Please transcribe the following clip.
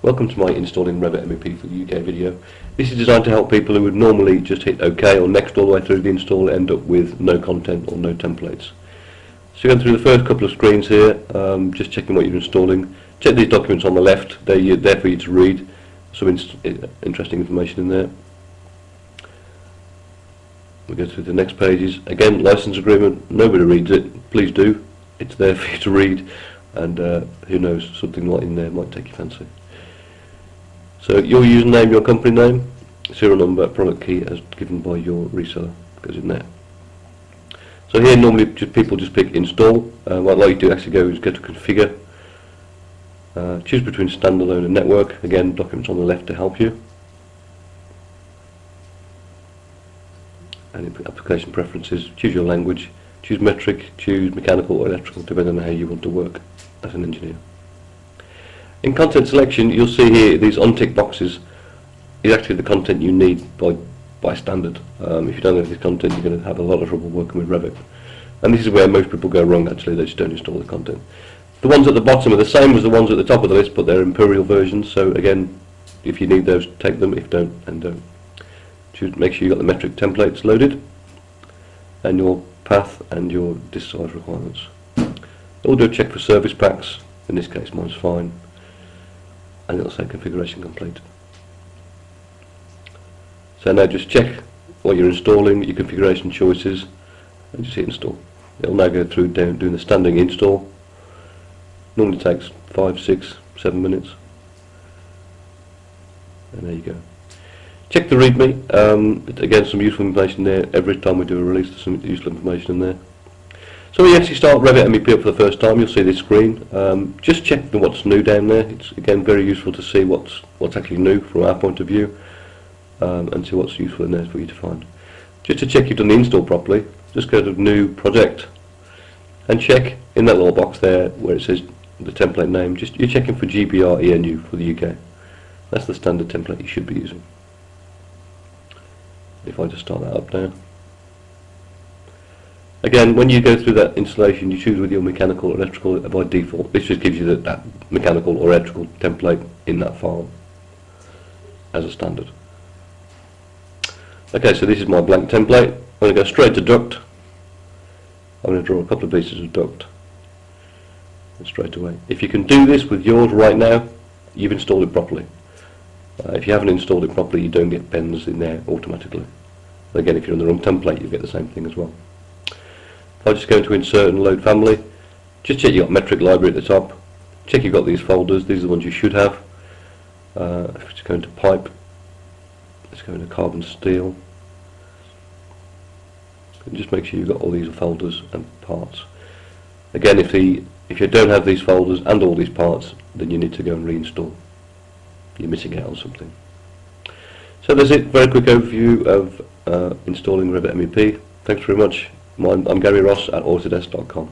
Welcome to my installing Revit MEP for the UK video. This is designed to help people who would normally just hit OK or next all the way through the install end up with no content or no templates. So going through the first couple of screens here, just checking what you're installing. Check these documents on the left, they're there for you to read. Some interesting information in there. We go through the next pages. Again, license agreement, nobody reads it, please do. It's there for you to read, and who knows, something like in there might take your fancy. So your username, your company name, serial number, product key as given by your reseller goes in there. So here normally people just pick install. What I'd like you to actually go is go to configure, choose between standalone and network. Again, documents on the left to help you. And application preferences, choose your language, choose metric, choose mechanical or electrical, depending on how you want to work as an engineer. In content selection, you'll see here these unticked boxes is actually the content you need by standard. If you don't have this content, you're going to have a lot of trouble working with Revit. And this is where most people go wrong, actually. They just don't install the content. The ones at the bottom are the same as the ones at the top of the list, but they're imperial versions. So again, if you need those, take them. If don't, then don't. Make sure you've got the metric templates loaded and your path and your disk size requirements. It'll do a check for service packs. In this case, mine's fine. And it'll say configuration complete. So now just check what you're installing, your configuration choices, and just hit install. It'll now go through doing the standing install. Normally takes 5, 6, 7 minutes. And there you go. Check the README. Again, some useful information there. Every time we do a release, there's some useful information in there. So when you actually start Revit MEP up for the first time, you'll see this screen. Just check what's new down there. It's again very useful to see what's actually new from our point of view, and see what's useful in there for you to find. Just to check you've done the install properly, just go to New Project and check in that little box there where it says the template name. You're checking for GBR ENU for the UK. That's the standard template you should be using. If I just start that up now. Again, when you go through that installation, you choose with your mechanical or electrical by default. This just gives you that mechanical or electrical template in that file as a standard. Okay, so this is my blank template. I'm going to go straight to duct. I'm going to draw a couple of pieces of duct and straight away. If you can do this with yours right now, you've installed it properly. If you haven't installed it properly, you don't get bends in there automatically. And again, if you're on the wrong template, you get the same thing as well. If I just go into insert and load family, just check you've got metric library at the top. Check you've got these folders. These are the ones you should have. If we just go into pipe, let's go into carbon steel. And just make sure you've got all these folders and parts. Again, if you don't have these folders and all these parts, then you need to go and reinstall. You're missing out on something. So that's it. Very quick overview of installing Revit MEP. Thanks very much. I'm Gary Ross at Autodesk.com.